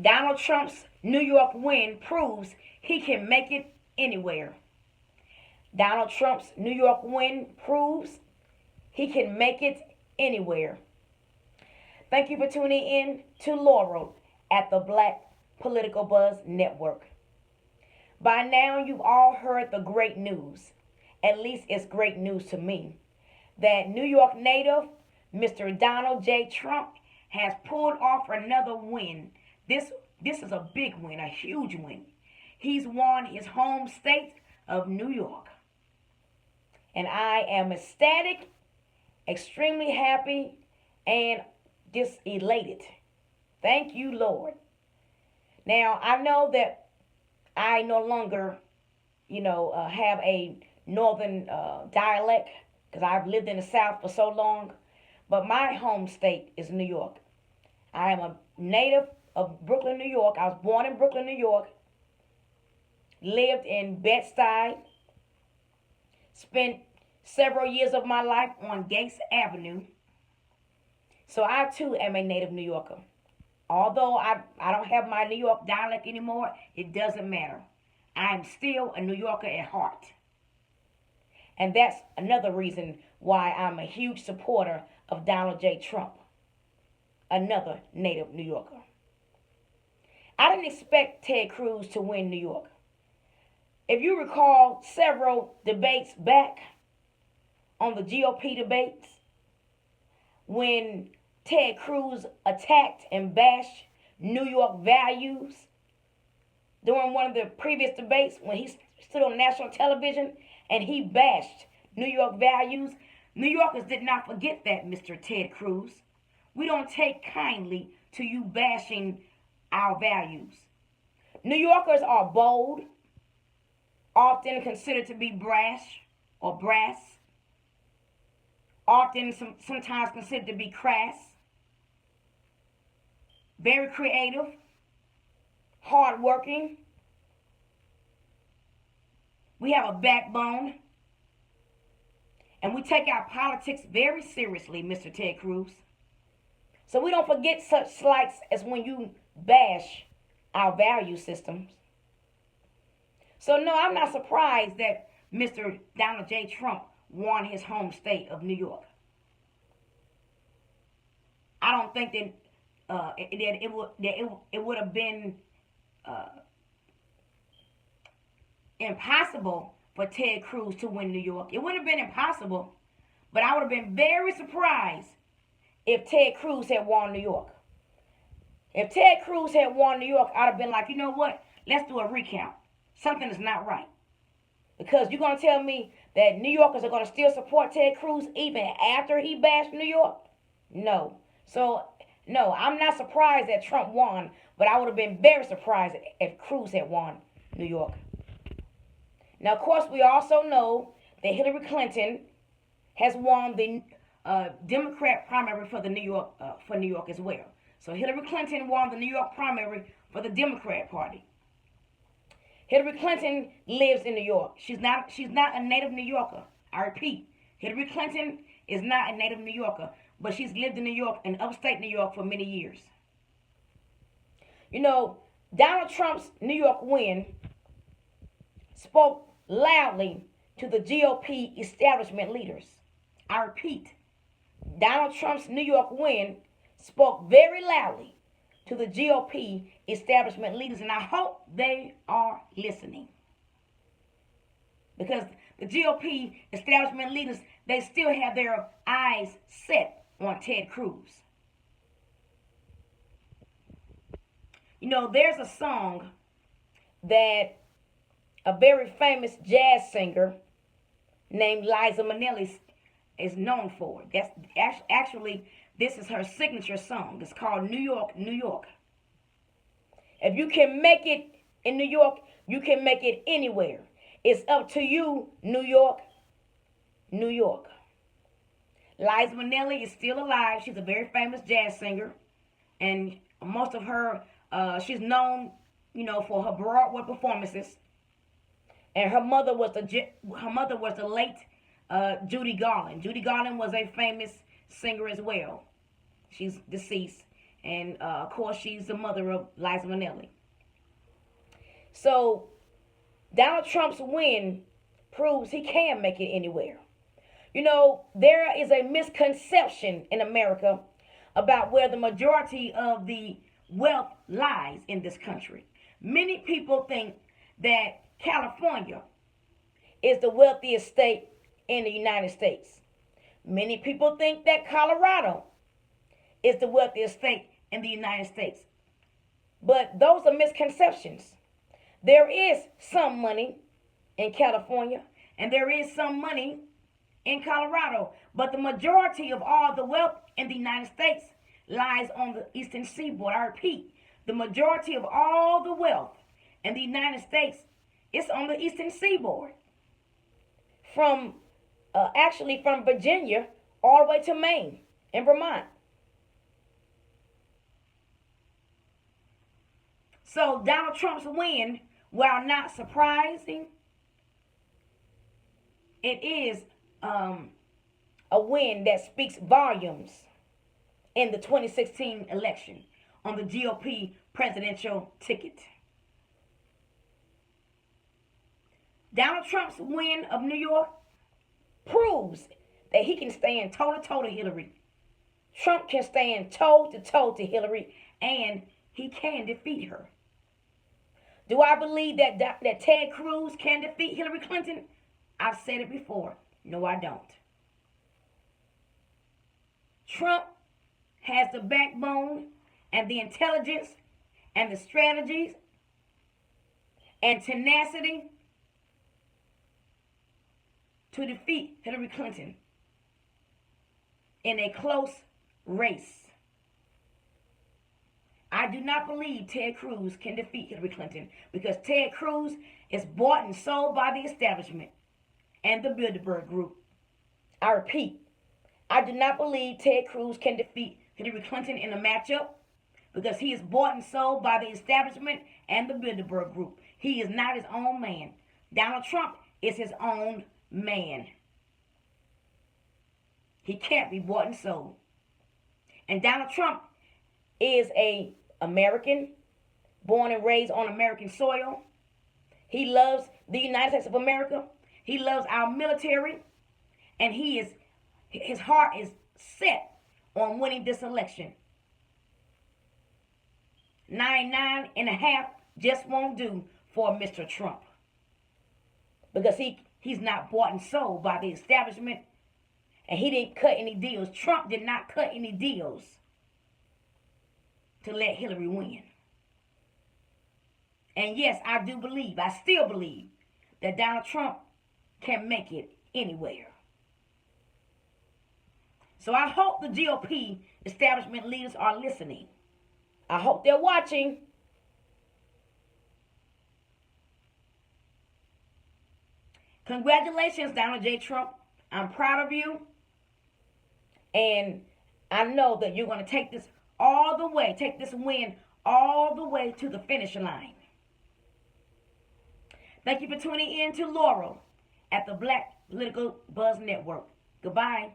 Donald Trump's New York win proves he can make it anywhere. Donald Trump's New York win proves he can make it anywhere. Thank you for tuning in to Laurel at the Black Political Buzz Network. By now, you've all heard the great news. At least it's great news to me. That New York native, Mr. Donald J. Trump, has pulled off another win. This is a big win, a huge win. He's won his home state of New York. And I am ecstatic, extremely happy, and just elated. Thank you, Lord. Now, I know that I no longer, have a northern dialect because I've lived in the South for so long. But my home state is New York. I am a native of Brooklyn, New York. I was born in Brooklyn, New York. Lived in Bed-Stuy. Spent several years of my life on Gates Avenue. So I too am a native New Yorker. Although I don't have my New York dialect anymore, it doesn't matter. I am still a New Yorker at heart. And that's another reason why I'm a huge supporter of Donald J. Trump, another native New Yorker. I didn't expect Ted Cruz to win New York. If you recall several debates back on the GOP debates, when Ted Cruz attacked and bashed New York values during one of the previous debates when he stood on national television and he bashed New York values, New Yorkers did not forget that, Mr. Ted Cruz. We don't take kindly to you bashing our values. New Yorkers are bold, often considered to be brash or brass, often sometimes considered to be crass, very creative, hardworking. We have a backbone, and we take our politics very seriously, Mr. Ted Cruz. So we don't forget such slights as when you bash our value systems. So no, I'm not surprised that Mr. Donald J. Trump won his home state of New York. I don't think that it would have been impossible for Ted Cruz to win New York. It wouldn't have been impossible, but I would have been very surprised if Ted Cruz had won New York. If Ted Cruz had won New York, I'd have been like, you know what? Let's do a recount. Something is not right. Because you're going to tell me that New Yorkers are going to still support Ted Cruz even after he bashed New York? No. So, no, I'm not surprised that Trump won, but I would have been very surprised if Cruz had won New York. Now, of course, we also know that Hillary Clinton has won the Democrat primary for New York as well. So Hillary Clinton won the New York primary for the Democrat Party. Hillary Clinton lives in New York. She's not a native New Yorker. I repeat, Hillary Clinton is not a native New Yorker, but she's lived in New York, in upstate New York, for many years. You know, Donald Trump's New York win spoke loudly to the GOP establishment leaders. I repeat, Donald Trump's New York win spoke very loudly to the GOP establishment leaders, and I hope they are listening. Because the GOP establishment leaders, they still have their eyes set on Ted Cruz. You know, there's a song that a very famous jazz singer named Liza Minelli is known for. That's actually, this is her signature song. It's called New York, New York. If you can make it in New York, you can make it anywhere. It's up to you, New York, New York. Liza Minelli is still alive. She's a very famous jazz singer. And most of her, she's known, for her Broadway performances. And her mother was the late Judy Garland. Judy Garland was a famous singer as well. She's deceased. And of course, she's the mother of Liza Minelli. So Donald Trump's win proves he can make it anywhere. You know, there is a misconception in America about where the majority of the wealth lies in this country. Many people think that California is the wealthiest state in the United States. Many people think that Colorado is the wealthiest state in the United States. But those are misconceptions. There is some money in California and there is some money in Colorado, but the majority of all the wealth in the United States lies on the eastern seaboard. I repeat, the majority of all the wealth in the United States is on the eastern seaboard. From Virginia all the way to Maine and Vermont. So Donald Trump's win, while not surprising, it is a win that speaks volumes in the 2016 election on the GOP presidential ticket. Donald Trump's win of New York proves that he can stand toe-to-toe to Hillary. Trump can stand toe-to-toe to Hillary, and he can defeat her. Do I believe that Ted Cruz can defeat Hillary Clinton? I've said it before. No, I don't. Trump has the backbone and the intelligence and the strategies and tenacity to defeat Hillary Clinton in a close race. I do not believe Ted Cruz can defeat Hillary Clinton because Ted Cruz is bought and sold by the establishment and the Bilderberg Group. I repeat, I do not believe Ted Cruz can defeat Hillary Clinton in a matchup because he is bought and sold by the establishment and the Bilderberg Group. He is not his own man. Donald Trump is his own man. He can't be bought and sold. And Donald Trump is an American, born and raised on American soil. He loves the United States of America. He loves our military. And his heart is set on winning this election. 99.5 just won't do for Mr. Trump. Because he's not bought and sold by the establishment. And he didn't cut any deals. Trump did not cut any deals to let Hillary win. And yes, I still believe that Donald Trump can make it anywhere. So I hope the GOP establishment leaders are listening. I hope they're watching. Congratulations, Donald J. Trump. I'm proud of you. And I know that you're going to take this win all the way to the finish line. Thank you for tuning in to Laurel at the Black Political Buzz Network. Goodbye.